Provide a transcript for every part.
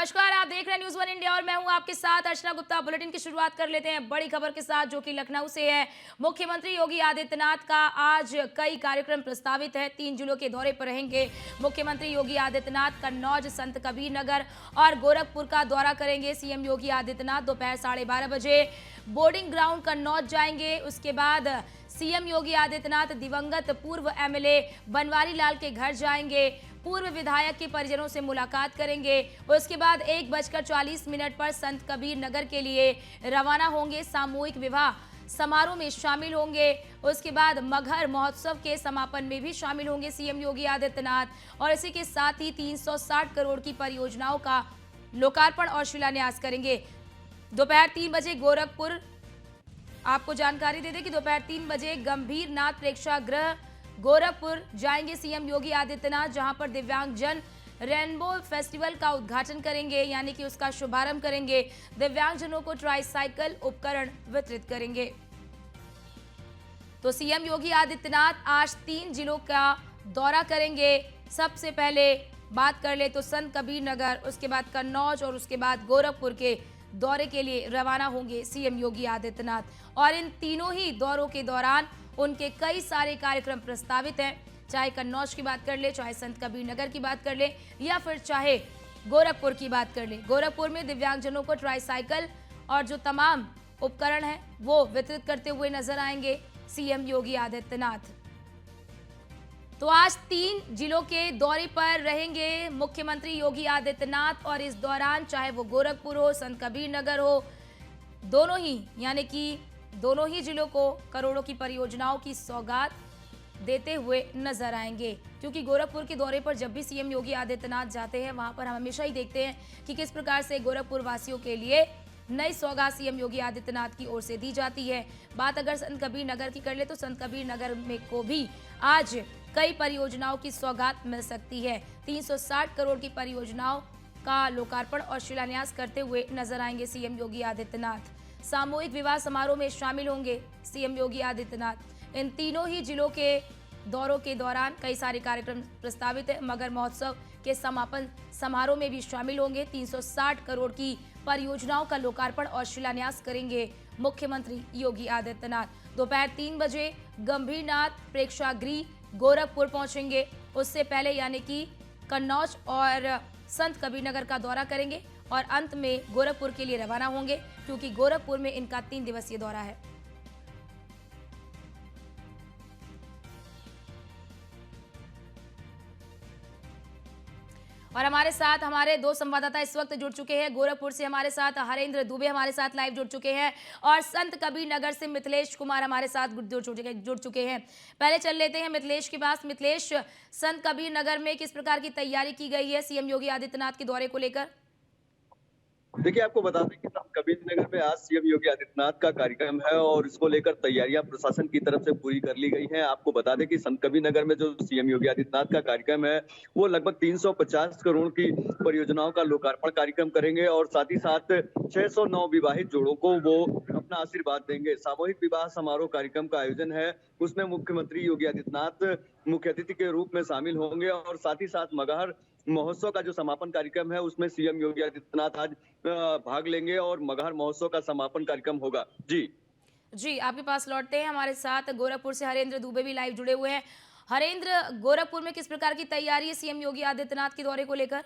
नमस्कार, आप देख रहे हैं न्यूज़ वन इंडिया और मैं हूं आपके साथ अर्चना गुप्ता। बुलेटिन की शुरुआत कर लेते हैं बड़ी खबर के साथ, जो कि लखनऊ से है। मुख्यमंत्री योगी आदित्यनाथ का आज कई कार्यक्रम प्रस्तावित है। 3 जिलों के दौरे पर रहेंगे मुख्यमंत्री योगी आदित्यनाथ। कन्नौज, संत कबीर नगर और गोरखपुर का दौरा करेंगे सीएम योगी आदित्यनाथ। दोपहर 12:30 बजे बोर्डिंग ग्राउंड कन्नौज जाएंगे। उसके बाद सीएम योगी आदित्यनाथ दिवंगत पूर्व एमएलए बनवारी लाल के घर जाएंगे। पूर्व विधायक के परिजनों से मुलाकात करेंगे। उसके बाद 1:40 पर संत कबीर नगर के लिए रवाना होंगे। सामूहिक विवाह समारोह में शामिल होंगे। उसके बाद मगहर महोत्सव के समापन में भी शामिल होंगे सीएम योगी आदित्यनाथ। और इसी के साथ ही 360 करोड़ की परियोजनाओं का लोकार्पण और शिलान्यास करेंगे। दोपहर 3 बजे गोरखपुर, आपको जानकारी दे दें कि दोपहर 3 बजे गंभीर नाथ प्रेक्षागृह गोरखपुर जाएंगे सीएम योगी आदित्यनाथ, जहां पर दिव्यांगजन रेनबो फेस्टिवल का उद्घाटन करेंगे, यानी कि उसका शुभारंभ करेंगे। दिव्यांगजनों को ट्राईसाइकिल उपकरण वितरित करेंगे। तो सीएम योगी आदित्यनाथ आज 3 जिलों का दौरा करेंगे। सबसे पहले बात कर ले तो संत कबीर नगर, उसके बाद कन्नौज और उसके बाद गोरखपुर के दौरे के लिए रवाना होंगे सीएम योगी आदित्यनाथ। और इन तीनों ही दौरों के दौरान उनके कई सारे कार्यक्रम प्रस्तावित हैं। चाहे कन्नौज की बात कर ले, चाहे संत कबीर नगर की बात कर ले, या फिर चाहे गोरखपुर की बात कर ले। गोरखपुर में दिव्यांगजनों को ट्राईसाइकिल और जो तमाम उपकरण हैं वो वितरित करते हुए नजर आएंगे सीएम योगी आदित्यनाथ। तो आज 3 जिलों के दौरे पर रहेंगे मुख्यमंत्री योगी आदित्यनाथ। और इस दौरान चाहे वो गोरखपुर हो, संत कबीर नगर हो, दोनों ही यानी कि दोनों ही जिलों को करोड़ों की परियोजनाओं की सौगात देते हुए नजर आएंगे। क्योंकि गोरखपुर के दौरे पर जब भी सीएम योगी आदित्यनाथ जाते हैं, वहां पर हम हमेशा ही देखते हैं कि किस प्रकार से गोरखपुर वासियों के लिए नई सौगात सीएम योगी आदित्यनाथ की ओर से दी जाती है। बात अगर संत कबीर नगर की कर ले तो संत कबीर नगर में को भी आज कई परियोजनाओं की सौगात मिल सकती है। 360 करोड़ की परियोजनाओं का लोकार्पण और शिलान्यास करते हुए नजर आएंगे सीएम योगी आदित्यनाथ। सामूहिक विवाह समारोह में शामिल होंगे सीएम योगी आदित्यनाथ। इन तीनों ही जिलों के दौरों के दौरान कई सारे कार्यक्रम प्रस्तावित है। मगर महोत्सव के समापन समारोह में भी शामिल होंगे। 360 करोड़ की परियोजनाओं का लोकार्पण और शिलान्यास करेंगे मुख्यमंत्री योगी आदित्यनाथ। दोपहर 3 बजे गंभीरनाथ प्रेक्षागृह गोरखपुर पहुंचेंगे। उससे पहले यानी कि कन्नौज और संत कबीर नगर का दौरा करेंगे और अंत में गोरखपुर के लिए रवाना होंगे, क्योंकि गोरखपुर में इनका 3 दिवसीय दौरा है। और हमारे साथ हमारे 2 संवाददाता इस वक्त जुड़ चुके हैं। गोरखपुर से हमारे साथ हरेंद्र दुबे हमारे साथ लाइव जुड़ चुके हैं और संत कबीर नगर से मिथिलेश कुमार हमारे साथ जुड़ चुके हैं। पहले चल लेते हैं मिथिलेश के पास। मिथिलेश, संत कबीर नगर में किस प्रकार की तैयारी की गई है सीएम योगी आदित्यनाथ के दौरे को लेकर? देखिए, आपको बता दें कि संत कबीर नगर में आज सीएम योगी आदित्यनाथ का कार्यक्रम है और इसको लेकर तैयारियां प्रशासन की तरफ से पूरी कर ली गई हैं। आपको बता दें कि संत कबीर नगर में जो सीएम योगी आदित्यनाथ का कार्यक्रम है, वो लगभग 350 करोड़ की परियोजनाओं का लोकार्पण कार्यक्रम करेंगे और साथ ही साथ 609 विवाहित जोड़ों को वो अपना आशीर्वाद देंगे। सामूहिक विवाह समारोह कार्यक्रम का आयोजन है, उसमें मुख्यमंत्री योगी आदित्यनाथ मुख्य अतिथि के रूप में शामिल होंगे और साथ ही साथ मगहर महोत्सव का जो समापन कार्यक्रम है, उसमें सीएम योगी आदित्यनाथ आज भाग लेंगे और मगहर महोत्सव का समापन कार्यक्रम होगा। जी, आपके पास लौटते हैं। हमारे साथ गोरखपुर से हरेंद्र दुबे भी लाइव जुड़े हुए हैं। हरेंद्र, गोरखपुर में किस प्रकार की तैयारी है सीएम योगी आदित्यनाथ के दौरे को लेकर?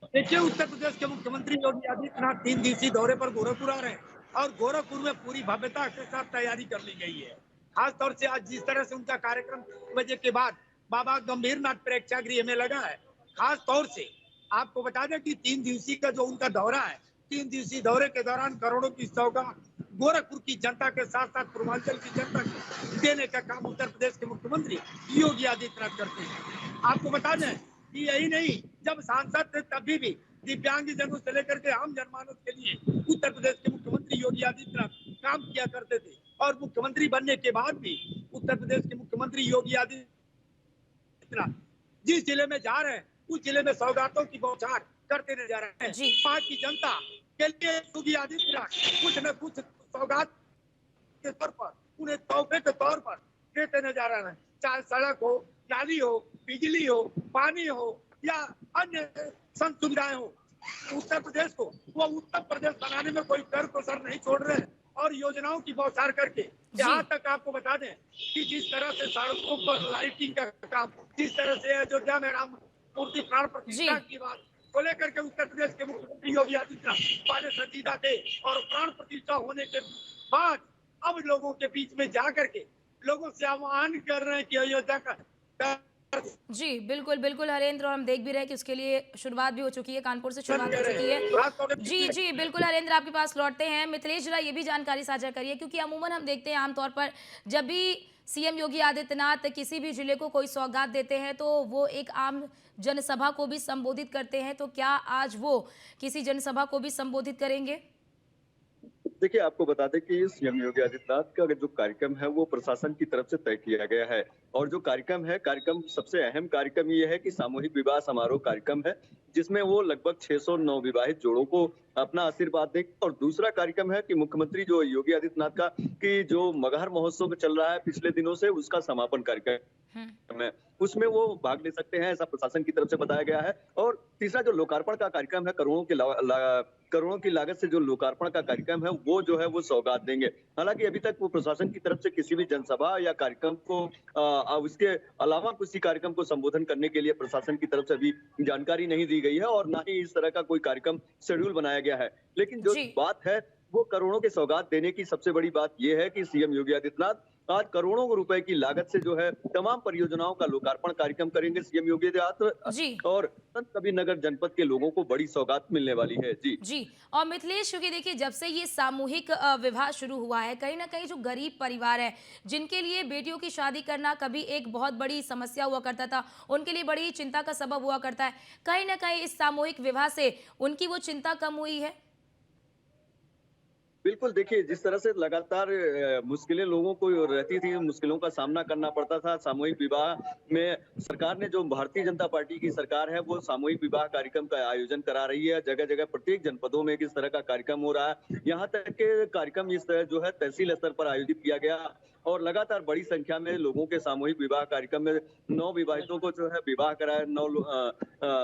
देखिए, उत्तर प्रदेश के मुख्यमंत्री योगी आदित्यनाथ 3 दिवसीय दौरे पर गोरखपुर आ रहे हैं और गोरखपुर में पूरी भव्यता के साथ तैयारी कर ली गई है। खास तौर से आज जिस तरह से उनका कार्यक्रम बजे के बाद बाबा गंभीरनाथ प्रेक्षागृह में लगा है, खास तौर से आपको बता दें कि 3 दिवसीय का जो उनका दौरा है, 3 दिवसीय दौरे के दौरान करोड़ों की सौगात गोरखपुर की जनता के साथ साथ पूर्वांचल की जनता को देने का काम उत्तर प्रदेश के मुख्यमंत्री योगी आदित्यनाथ करते हैं। आपको बता दें कि यही नहीं, जब सांसद थे तभी भी दिव्यांगजनों से लेकर के आम जनमानस के लिए उत्तर प्रदेश के मुख्यमंत्री योगी आदित्यनाथ काम किया करते थे और मुख्यमंत्री बनने के बाद भी उत्तर प्रदेश के मुख्यमंत्री योगी आदित्यनाथ जिस जिले में जा रहे हैं उस जिले में सौगातों की बौछार करते नजर आ रहे हैं। वहाँ की जनता के लिए योगी आदित्यनाथ कुछ न कुछ सौगात के तौर पर, उन्हें तोहफे के तौर पर देते नजर आ रहे हैं। चाहे सड़क हो, नाली हो, बिजली हो, पानी हो या अन्य संत सुविधाएं हो, उत्तर प्रदेश को वो उत्तर प्रदेश बनाने में कोई कर कसर नहीं छोड़ रहे हैं और योजनाओं की बौछार करके यहाँ तक आपको बता दें कि जिस तरह से सड़कों पर लाइटिंग का काम, जिस तरह से अयोध्या में राम मूर्ति प्राण प्रतिष्ठा की बात को लेकर के उत्तर प्रदेश के मुख्यमंत्री योगी आदित्यनाथ पहले संजीदा थे और प्राण प्रतिष्ठा होने के बाद अब लोगों के बीच में जा करके लोगों से आह्वान कर रहे हैं कि अयोध्या का जी बिल्कुल बिल्कुल हरेंद्र, और हम देख भी रहे हैं कि उसके लिए शुरुआत भी हो चुकी है, कानपुर से शुरुआत हो चुकी है। जी जी बिल्कुल हरेंद्र, आपके पास लौटते हैं। मिथिलेश जरा ये भी जानकारी साझा करिए, क्योंकि अमूमन हम देखते हैं आमतौर पर जब भी सीएम योगी आदित्यनाथ किसी भी जिले को कोई सौगात देते हैं तो वो एक आम जनसभा को भी संबोधित करते हैं, तो क्या आज वो किसी जनसभा को भी संबोधित करेंगे? देखिए, आपको बता दें कि सीएम योगी आदित्यनाथ का जो कार्यक्रम है वो प्रशासन की तरफ से तय किया गया है। और जो कार्यक्रम सबसे अहम कार्यक्रम ये है कि सामूहिक विवाह समारोह कार्यक्रम है, जिसमें वो लगभग 600 नवविवाहित जोड़ों को अपना आशीर्वाद देंगे। और दूसरा कार्यक्रम है कि मुख्यमंत्री जो योगी आदित्यनाथ का कि जो मगहर महोत्सव चल रहा है पिछले दिनों से, उसका समापन कार्यक्रम है, उसमें वो भाग ले सकते हैं, ऐसा प्रशासन की तरफ से बताया गया है। और तीसरा जो लोकार्पण का कार्यक्रम है, करोड़ों की लागत से जो लोकार्पण का कार्यक्रम है, वो जो है वो सौगात देंगे। हालांकि अभी तक वो प्रशासन की तरफ से किसी भी जनसभा या कार्यक्रम को उसके अलावा किसी कार्यक्रम को संबोधन करने के लिए प्रशासन की तरफ से अभी जानकारी नहीं दी गई है और ना ही इस तरह का कोई कार्यक्रम शेड्यूल बनाया गया है। लेकिन जो बात है वो करोड़ों के सौगात देने की सबसे बड़ी बात यह है कि सीएम योगी आदित्यनाथ आज करोड़ों रुपए की लागत से जो है तमाम परियोजनाओं का लोकार्पण कार्यक्रम करेंगे सीएम योगी आदित्यनाथ, और संत कबीर नगर जनपद के लोगों को बड़ी सौगात मिलने वाली है। जी। और मिथिलेश, क्योंकि देखिए जब से ये सामूहिक विवाह शुरू हुआ है, कहीं ना कहीं जो गरीब परिवार है जिनके लिए बेटियों की शादी करना कभी एक बहुत बड़ी समस्या हुआ करता था, उनके लिए बड़ी चिंता का सबब हुआ करता है, कहीं ना कहीं इस सामूहिक विवाह से उनकी वो चिंता कम हुई है? बिल्कुल, देखिए जिस तरह से लगातार मुश्किलें लोगों को रहती थी, मुश्किलों का सामना करना पड़ता था सामूहिक विवाह में, सरकार ने जो भारतीय जनता पार्टी की सरकार है वो सामूहिक विवाह कार्यक्रम का आयोजन करा रही है। जगह जगह प्रत्येक जनपदों में किस तरह का कार्यक्रम हो रहा है, यहाँ तक के कार्यक्रम इस तरह जो है तहसील स्तर पर आयोजित किया गया और लगातार बड़ी संख्या में लोगों के सामूहिक विवाह कार्यक्रम में 9 विवाहितों को जो है विवाह कराया, 9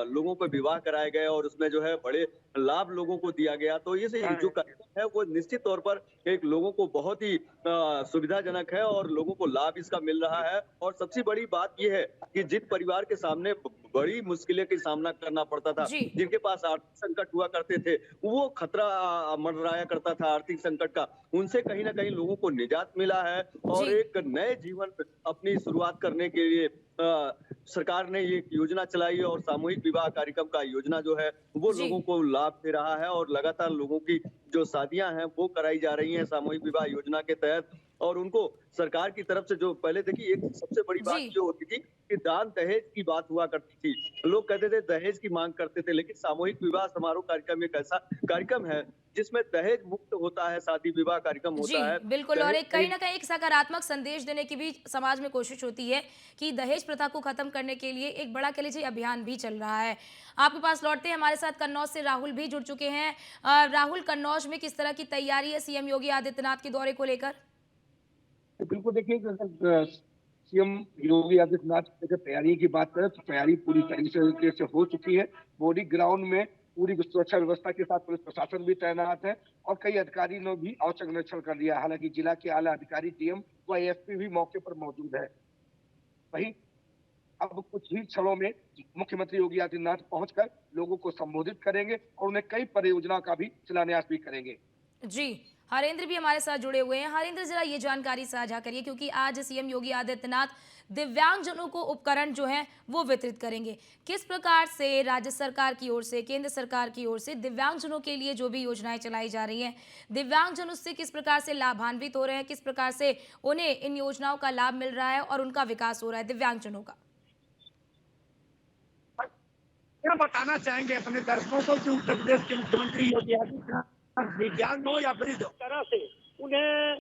लोगों को विवाह कराए गए और उसमें जो है बड़े लाभ लोगों को दिया गया। तो ये जो कार्यक्रम है वो निश्चित तौर पर एक लोगों को बहुत ही सुविधाजनक है और लोगों को लाभ इसका मिल रहा है। और सबसे बड़ी बात यह है कि जिन परिवार के सामने बड़ी मुश्किलें का सामना करना पड़ता था, जिनके पास आर्थिक संकट हुआ करते थे, वो खतरा मंडराया करता था आर्थिक संकट का, उनसे कहीं ना कहीं लोगों को निजात मिला है और एक नए जीवन अपनी शुरुआत करने के लिए सरकार ने ये योजना चलाई और सामूहिक विवाह कार्यक्रम का योजना जो है वो लोगों को लाभ दे रहा है और लगातार लोगों की जो शादियां हैं वो कराई जा रही हैं सामूहिक विवाह योजना के तहत। और उनको सरकार की तरफ से जो पहले देखिए एक सबसे बड़ी बात जो होती थी कि दान दहेज की बात हुआ करती थी, लोग कहते थे दहेज की मांग करते थे, लेकिन सामूहिक विवाह समारोह कार्यक्रम एक ऐसा कार्यक्रम है जिसमें दहेज मुक्त होता है, शादी विवाह कार्यक्रम होता है। बिल्कुल, और एक कहीं ना कहीं एक सकारात्मक संदेश देने की भी समाज में कोशिश होती है कि दहेज प्रथा को खत्म करने के लिए एक बड़ा कह लीजिए अभियान भी चल रहा है। आपके पास लौटते हैं, हमारे साथ कन्नौज से राहुल भी जुड़ चुके हैं। राहुल, कन्नौज में किस तरह की तैयारी है सीएम योगी आदित्यनाथ के दौरे को लेकर? बिल्कुल, देखिए सीएम योगी आदित्यनाथ की तैयारी की बात करें तो तैयारी पूरी तरीके से हो चुकी है। बोरी ग्राउंड में पूरी सुरक्षा व्यवस्था के साथ पुलिस प्रशासन भी तैनात है और कई अधिकारियों ने भी औचक निरीक्षण कर लिया। हालांकि जिला के आला अधिकारी, डीएम व एएसपी भी मौके पर मौजूद है। वहीं अब कुछ ही क्षणों में मुख्यमंत्री योगी आदित्यनाथ पहुंचकर लोगों को संबोधित करेंगे और उन्हें कई परियोजनाओं का भी शिलान्यास भी करेंगे। जी, हरेंद्र भी हमारे साथ जुड़े हुए हैं। हरेंद्र, जरा ये जानकारी साझा करिए, क्योंकि आज सीएम योगी आदित्यनाथ दिव्यांगजनों को उपकरण जो है वो वितरित करेंगे। किस प्रकार से राज्य सरकार की ओर से, केंद्र सरकार की ओर से दिव्यांगजनों के लिए जो भी योजनाएं चलाई जा रही हैं, दिव्यांगजन उससे किस प्रकार से लाभान्वित हो रहे हैं, किस प्रकार से उन्हें इन योजनाओं का लाभ मिल रहा है और उनका विकास हो रहा है दिव्यांगजनों का? क्या बताना चाहेंगे अपने दर्शकों को कि उत्तर प्रदेश के मुख्यमंत्री योगी आदित्यनाथ दिव्यांग हो या फिर इस तरह से उन्हें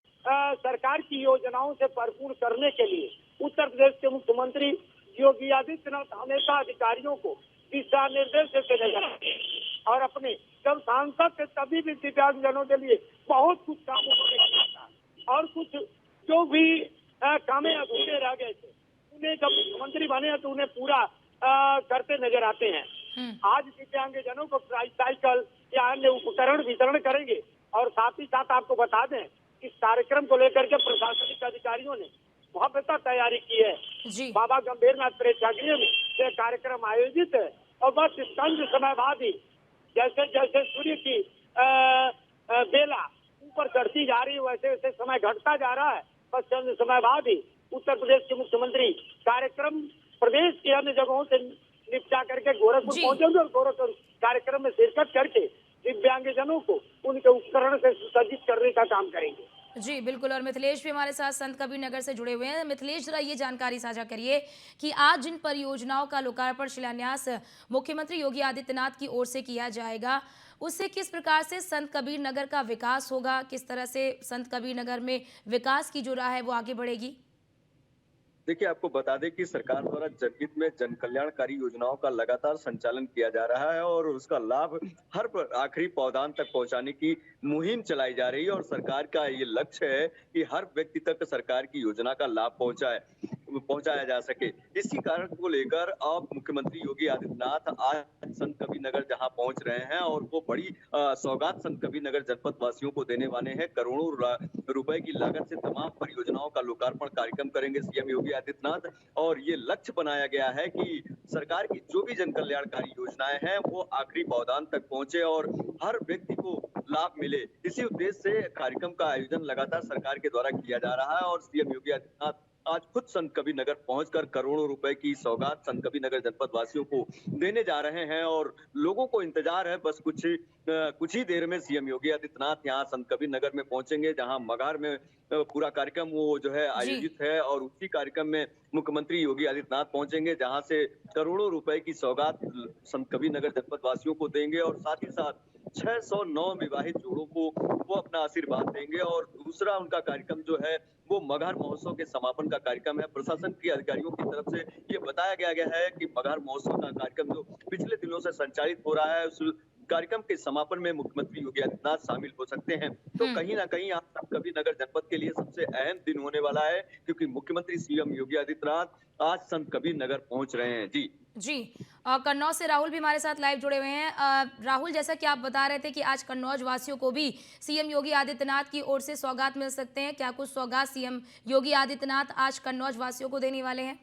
सरकार की योजनाओं से भरपूर करने के लिए उत्तर प्रदेश के मुख्यमंत्री योगी आदित्यनाथ हमेशा अधिकारियों को दिशा निर्देश देते नजर आते हैं और अपने जब सांसद थे तभी भी दिव्यांगजनों के लिए बहुत कुछ काम उन्होंने किया था और कुछ जो भी कामें अधूरे रह गए थे उन्हें जब मुख्यमंत्री बने तो उन्हें पूरा करते नजर आते हैं। आज दिव्यांगजनों को ट्राईसाइकिल या अन्य उपकरण वितरण करेंगे। और साथ ही साथ आपको बता दें, इस कार्यक्रम को लेकर के प्रशासनिक अधिकारियों ने भव्यता तैयारी की है। जी बाबा गंभीरनाथ प्रेक्षागृह में यह कार्यक्रम आयोजित है और बस कुछ समय बाद ही जैसे जैसे सूर्य की बेला ऊपर चढ़ती जा रही है, वैसे वैसे समय घटता जा रहा है। बस चंद समय बाद ही उत्तर प्रदेश के मुख्यमंत्री कार्यक्रम प्रदेश की अन्य जगहों से निपटा करके गोरखपुर जी। पहुंचेंगे और गोरखपुर कार्यक्रम में शिरकत करके दिव्यांगजनों को उनके उपकरण से सुसज्जित करने का काम करेंगे। जी बिल्कुल। और मिथिलेश भी हमारे साथ संत कबीर नगर से जुड़े हुए हैं। मिथिलेश, जरा ये जानकारी साझा करिए कि आज जिन परियोजनाओं का लोकार्पण शिलान्यास मुख्यमंत्री योगी आदित्यनाथ की ओर से किया जाएगा, उससे किस प्रकार से संत कबीर नगर का विकास होगा, किस तरह से संत कबीर नगर में विकास की जो राह है वो आगे बढ़ेगी? देखिए, आपको बता दें कि सरकार द्वारा जनहित में जन कल्याणकारी योजनाओं का लगातार संचालन किया जा रहा है और उसका लाभ हर आखिरी पौधान तक पहुंचाने की मुहिम चलाई जा रही है। और सरकार का ये लक्ष्य है कि हर व्यक्ति तक सरकार की योजना का लाभ पहुंचाया जा सके। इसी कारण को लेकर अब मुख्यमंत्री योगी आदित्यनाथ आज संत कबीर नगर जहां पहुंच रहे हैं और वो बड़ी सौगात संत कबीर नगर जनपद वासियों को देने वाले हैं। करोड़ों रुपए की लागत से तमाम परियोजनाओं का लोकार्पण कार्यक्रम करेंगे सीएम योगी आदित्यनाथ। और ये लक्ष्य बनाया गया है कि सरकार की जो भी जन कल्याणकारी योजनाएं हैं वो आखिरी पौधान तक पहुंचे और हर व्यक्ति को लाभ मिले। इसी उद्देश्य से कार्यक्रम का आयोजन लगातार सरकार के द्वारा किया जा रहा है और सीएम योगी आदित्यनाथ आज खुद संत कबीर नगर पहुंचकर करोड़ों रुपए की सौगात संत कबीर नगर जनपद वासियों को देने जा रहे हैं। और लोगों को इंतजार है, बस कुछ ही देर में सीएम योगी आदित्यनाथ यहाँ संत कबीर नगर में पहुंचेंगे, जहां मगहर में पूरा कार्यक्रम वो जो है आयोजित है। और उसी कार्यक्रम में मुख्यमंत्री योगी आदित्यनाथ पहुंचेंगे, जहां से करोड़ों रुपए की सौगात संत कबीर नगर जनपद वासियों को देंगे और साथ ही साथ 609 विवाहित जोड़ों को वो अपना आशीर्वाद देंगे। और दूसरा उनका कार्यक्रम जो है वो मगहर महोत्सव के समापन का कार्यक्रम है। प्रशासन के अधिकारियों की तरफ से ये बताया गया है कि मगहर महोत्सव का कार्यक्रम जो पिछले दिनों से संचालित हो रहा है, उस कार्यक्रम के समापन में मुख्यमंत्री योगी आदित्यनाथ शामिल हो सकते हैं। तो कहीं ना कहीं आप कबीर नगर जनपद के लिए सबसे अहम दिन होने वाला है, क्योंकि मुख्यमंत्री सीएम योगी आदित्यनाथ आज संत कबीर नगर पहुंच रहे हैं। जी कन्नौज से राहुल भी हमारे साथ लाइव जुड़े हुए हैं। राहुल, जैसा कि आप बता रहे थे कि आज कन्नौज वासियों को भी सीएम योगी आदित्यनाथ की ओर से सौगात मिल सकते हैं, क्या कुछ सौगात सीएम योगी आदित्यनाथ आज कन्नौज वासियों को देने वाले हैं?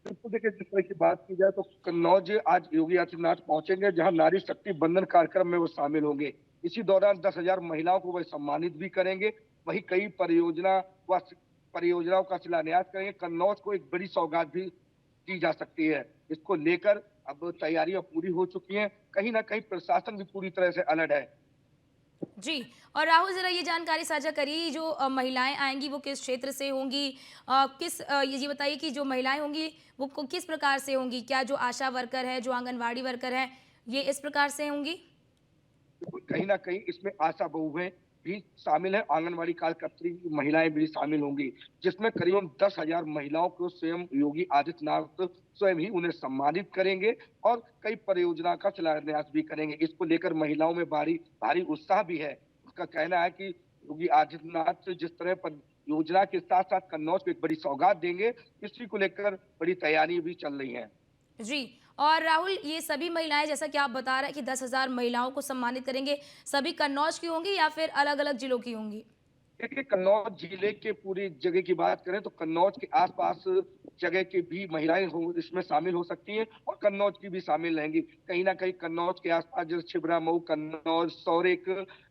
बिल्कुल, देखिए जिस तरह की बात की जाए तो कन्नौज आज योगी आदित्यनाथ पहुंचेंगे, जहां नारी शक्ति बंधन कार्यक्रम में वो शामिल होंगे। इसी दौरान 10,000 महिलाओं को वह सम्मानित भी करेंगे। वही कई परियोजनाओं का शिलान्यास करेंगे। कन्नौज को एक बड़ी सौगात भी की जा सकती है। इसको लेकर अब तैयारियां पूरी हो चुकी हैं। कहीं ना कहीं प्रशासन भी पूरी तरह से अलर्ट है। जी, और राहुल, जरा ये जानकारी साझा करिए, जो महिलाएं आएंगी वो किस क्षेत्र से होंगी, ये बताइए कि जो महिलाएं होंगी वो किस प्रकार से होंगी? क्या जो आशा वर्कर है, जो आंगनवाड़ी वर्कर है, ये इस प्रकार से होंगी? कहीं ना कहीं इसमें आशा बहुएं भी शामिल है, आंगनवाड़ी कार्यकर्त्री महिलाएं भी शामिल होंगी, जिसमें करीबन 10,000 महिलाओं को स्वयं योगी आदित्यनाथ स्वयं ही उन्हें सम्मानित करेंगे और कई परियोजना का शिलान्यास भी करेंगे। इसको लेकर महिलाओं में भारी उत्साह भी है। उसका कहना है कि योगी आदित्यनाथ जिस तरह पर योजना के साथ साथ कन्नौज को एक बड़ी सौगात देंगे, इसी को लेकर बड़ी तैयारी भी चल रही है। जी, और राहुल, ये सभी महिलाएं, जैसा कि आप बता रहे हैं कि 10,000 महिलाओं को सम्मानित करेंगे, सभी कन्नौज की होंगी या फिर अलग अलग जिलों की होंगी? देखिए, कन्नौज जिले के पूरी जगह की बात करें तो कन्नौज के आसपास जगह की भी महिलाएं इसमें शामिल हो सकती हैं और कन्नौज की भी शामिल रहेंगी। कहीं ना कहीं कन्नौज के आसपास जैसे छिबरा, मऊ, कन्नौज, सौरेक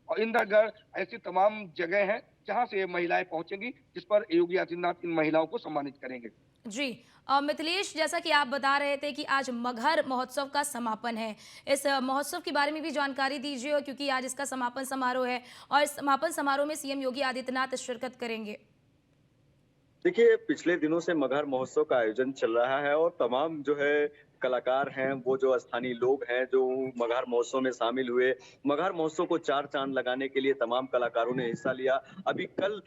और इंद्रगढ़, ऐसी तमाम जगह हैं जहां से ये महिलाएं पहुंचेंगी, जिस पर योगी आदित्यनाथ इन महिलाओं को सम्मानित करेंगे। जी, मिथिलेश, जैसा कि आप बता रहे थे कि आज मगहर महोत्सव का समापन है, इस महोत्सव के बारे में भी जानकारी दीजिए, क्योंकि आज इसका समापन समारोह है और इस समापन समारोह में सीएम योगी आदित्यनाथ शिरकत करेंगे। देखिए, पिछले दिनों से मगहर महोत्सव का आयोजन चल रहा है और तमाम जो है कलाकार हैं, वो जो स्थानीय लोग हैं जो मगहर महोत्सव में शामिल हुए। मगहर महोत्सव को चार चांद लगाने के लिए तमाम कलाकारों ने हिस्सा लिया। अभी कल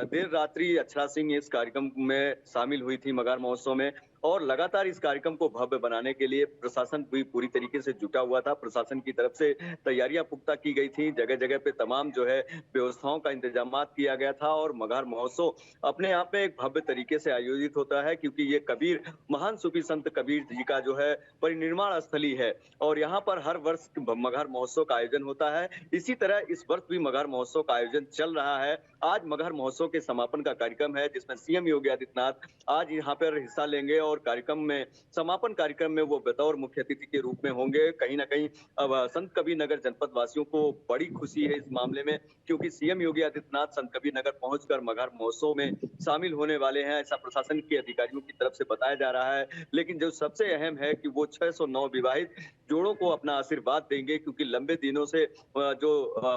देर रात्रि अक्षरा सिंह इस कार्यक्रम में शामिल हुई थी मगहर महोत्सव में और लगातार इस कार्यक्रम को भव्य बनाने के लिए प्रशासन भी पूरी तरीके से जुटा हुआ था। प्रशासन की तरफ से तैयारियां पुख्ता की गई थी, जगह जगह पे तमाम जो है व्यवस्थाओं का इंतजामात किया गया था और मगहर महोत्सव अपने आप में एक भव्य तरीके से आयोजित होता है, क्योंकि ये कबीर महान सूफी संत कबीर जी का जो है परिनिर्वाण स्थली है और यहाँ पर हर वर्ष मगहर महोत्सव का आयोजन होता है। इसी तरह इस वर्ष भी मगहर महोत्सव का आयोजन चल रहा है। आज मगहर महोत्सव के समापन का कार्यक्रम है, जिसमें सीएम योगी आदित्यनाथ आज यहाँ पर हिस्सा लेंगे और कार्यक्रम में समापन कार्यक्रम में वो बतौर मुख्य अतिथि के रूप में होंगे। कहीं ना कहीं अब संत कबीर नगर जनपद वासियों को बड़ी खुशी है इस मामले में, क्योंकि सीएम योगी आदित्यनाथ संत कबीर नगर पहुंचकर मगहर महोत्सव में शामिल होने वाले हैं, ऐसा प्रशासन के अधिकारियों की तरफ से बताया जा रहा है। लेकिन जो सबसे अहम है कि वो 609 विवाहित जोड़ों को अपना आशीर्वाद देंगे, क्योंकि लंबे दिनों से जो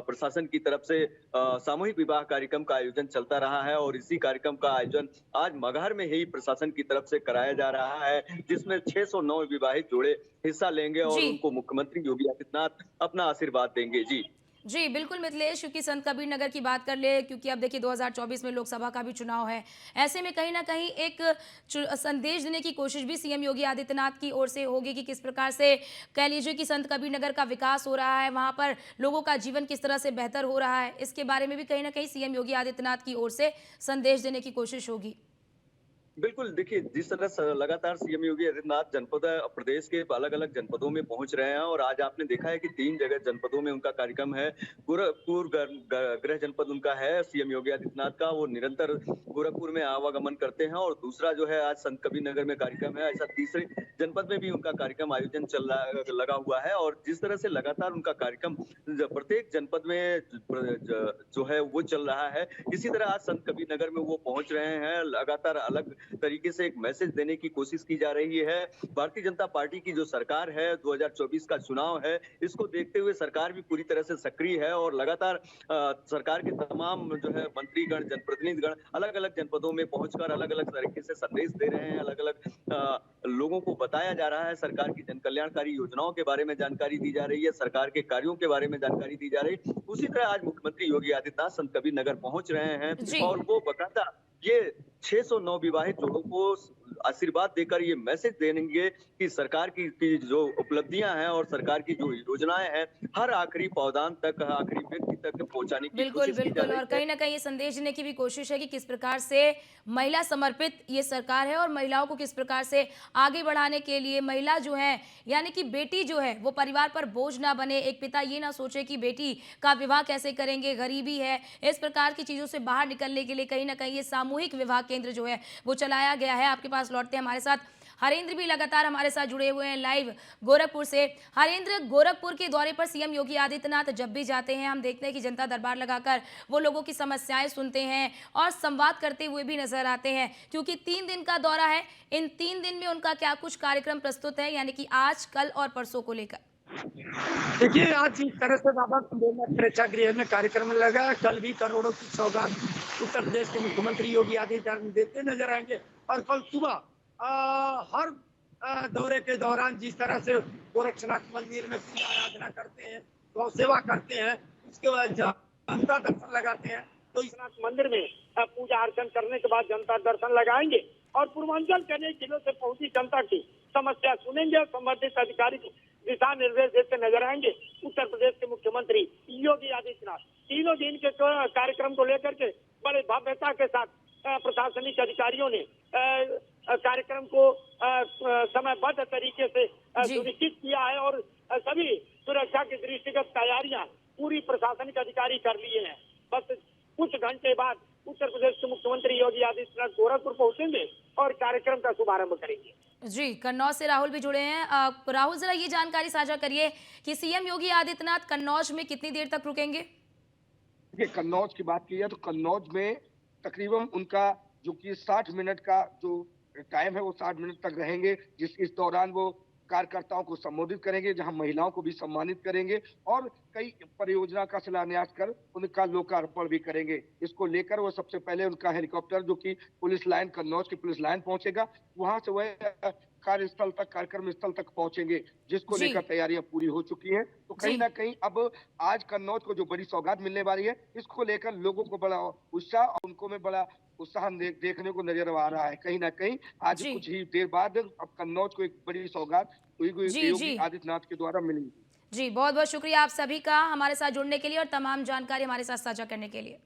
प्रशासन की तरफ से सामूहिक विवाह कार्यक्रम का आयोजन चलता रहा है और इसी कार्यक्रम का आयोजन आज मगहर में ही प्रशासन की तरफ से कराया जा रहा है, जिसमें 609 विवाहित जोड़े हिस्सा लेंगे और जी उनको मुख्यमंत्री योगी आदित्यनाथ अपना आशीर्वाद देंगे। जी जी बिल्कुल मिथिलेश, क्योंकि संत कबीर नगर की बात कर ले, क्योंकि अब देखिए 2024 में लोकसभा का भी चुनाव है। ऐसे में कहीं ना कहीं एक संदेश देने की कोशिश भी सीएम योगी आदित्यनाथ की ओर से होगी कि किस प्रकार से कह लीजिए कि संत कबीर नगर का विकास हो रहा है, वहां पर लोगों का जीवन किस तरह से बेहतर हो रहा है, इसके बारे में भी कहीं ना कहीं सीएम योगी आदित्यनाथ की ओर से संदेश देने की कोशिश होगी। बिल्कुल, देखिए जिस तरह लगातार सीएम योगी आदित्यनाथ प्रदेश के अलग अलग जनपदों में पहुंच रहे हैं और आज आपने देखा है कि 3 जगह जनपदों में उनका कार्यक्रम है। गोरखपुर गृह जनपद उनका है सीएम योगी आदित्यनाथ का, वो निरंतर गोरखपुर में आवागमन करते हैं और दूसरा जो है आज संत कबीर नगर में कार्यक्रम है। ऐसा तीसरे जनपद में भी उनका कार्यक्रम आयोजन चल रहा लगा हुआ है और जिस तरह से लगातार उनका कार्यक्रम प्रत्येक जनपद में जो है वो चल रहा है, इसी तरह आज संत कबीर नगर में वो पहुंच रहे हैं। लगातार अलग तरीके से एक मैसेज देने की कोशिश की जा रही है। भारतीय जनता पार्टी की जो सरकार है, 2024 का चुनाव है, इसको देखते हुए सरकार भी पूरी तरह से सक्रिय है और लगातार सरकार के तमाम जो है मंत्रीगण, जनप्रतिनिधिगण अलग अलग जनपदों में पहुंचकर अलग अलग तरीके से संदेश दे रहे हैं। अलग अलग लोगों को बताया जा रहा है, सरकार की जन कल्याणकारी योजनाओं के बारे में जानकारी दी जा रही है, सरकार के कार्यों के बारे में जानकारी दी जा रही है। उसी तरह आज मुख्यमंत्री योगी आदित्यनाथ संत कबीर नगर पहुंच रहे हैं जी और वो बकायदा ये 609 विवाहित जोड़ों को आशीर्वाद देकर ये मैसेज देंगे कि सरकार की जो उपलब्धियां हैं और सरकार की जो योजनाएं हैं, हर आखिरी पौधान तक, आखिरी व्यक्ति तक पहुंचाने की बिल्कुल कोशिश की जा बिल्कुल, रही और है। कहीं ना कहीं ये संदेश देने की भी कोशिश है कि किस प्रकार से महिला समर्पित ये सरकार है और महिलाओं को किस प्रकार से आगे बढ़ाने के लिए महिला जो है, यानी कि बेटी जो है वो परिवार पर बोझ ना बने। एक पिता ये ना सोचे कि बेटी का विवाह कैसे करेंगे, गरीबी है, इस प्रकार की चीज़ों से बाहर निकलने के लिए कहीं ना कहीं ये सामूहिक विवाह केंद्र जो है वो चलाया गया है। आपके पास लौटते हैं, हमारे साथ हरेंद्र भी लगातार हमारे साथ जुड़े हुए हैं लाइव गोरखपुर से। हरेंद्र, गोरखपुर के दौरे पर सीएम योगी आदित्यनाथ जब भी जाते हैं, हम देखते हैं कि जनता दरबार लगाकर वो लोगों की समस्याएं सुनते हैं और संवाद करते हुए भी नजर आते हैं, क्योंकि 3 दिन का दौरा है। इन 3 दिन में उनका क्या कुछ कार्यक्रम प्रस्तुत है, यानी कि आज, कल और परसों को लेकर? देखिए, आज इस तरह से बाबा प्रेक्षागृह में कार्यक्रम लगा। कल भी करोड़ों की सौगात उत्तर प्रदेश के मुख्यमंत्री योगी आदित्यनाथ देते नजर आएंगे और कल सुबह हर दौरे के दौरान जिस तरह से गोरक्षनाथ मंदिर में पूजा आराधना करते हैं, गौ सेवा करते हैं, उसके बाद जनता दर्शन लगाते हैं, तो इस मंदिर में पूजा अर्चन करने के बाद जनता दर्शन लगाएंगे और पूर्वांचल के अनेक जिलों से पहुंची जनता की समस्या सुनेंगे और संबंधित अधिकारी को दिशा निर्देश देते नजर आएंगे। उत्तर प्रदेश के मुख्यमंत्री योगी आदित्यनाथ 3 दिन के कार्यक्रम को लेकर के बड़े भव्यता के साथ प्रशासनिक अधिकारियों ने कार्यक्रम को समयबद्ध तरीके से सुनिश्चित किया है और सभी सुरक्षा की दृष्टिगत तैयारियां पूरी प्रशासनिक अधिकारी कर लिए हैं। बस कुछ घंटे बाद उत्तर प्रदेश के मुख्यमंत्री योगी आदित्यनाथ गोरखपुर पहुंचेंगे और कार्यक्रम का शुभारंभ करेंगे। जी, कन्नौज से राहुल भी जुड़े हैं। राहुल, जरा ये जानकारी साझा करिए कि सीएम योगी आदित्यनाथ कन्नौज में कितनी देर तक रुकेंगे? देखिए, कन्नौज की बात की है तो कन्नौज में तकरीबन उनका जो कि 60 मिनट का जो टाइम है वो 60 मिनट तक रहेंगे, इस दौरान वो कार्यकर्ताओं को संबोधित करेंगे, जहां महिलाओं को भी सम्मानित करेंगे और कई परियोजना का शिलान्यास कर उनका लोकार्पण भी करेंगे। इसको लेकर वो सबसे पहले उनका हेलीकॉप्टर जो कि पुलिस लाइन, कन्नौज की पुलिस लाइन पहुंचेगा, वहां से वह कार्यस्थल तक, कार्यक्रम स्थल तक पहुंचेंगे, जिसको लेकर तैयारियां पूरी हो चुकी हैं। तो कहीं ना कहीं अब आज कन्नौज को जो बड़ी सौगात मिलने वाली है, इसको लेकर लोगों को बड़ा उत्साह और उनको में बड़ा उत्साह देखने को नजर आ रहा है। कहीं ना कहीं आज जी कुछ ही देर बाद अब कन्नौज को एक बड़ी सौगात जी जी योगी आदित्यनाथ के द्वारा मिलेगी। जी, बहुत बहुत शुक्रिया आप सभी का हमारे साथ जुड़ने के लिए और तमाम जानकारी हमारे साथ साझा करने के लिए।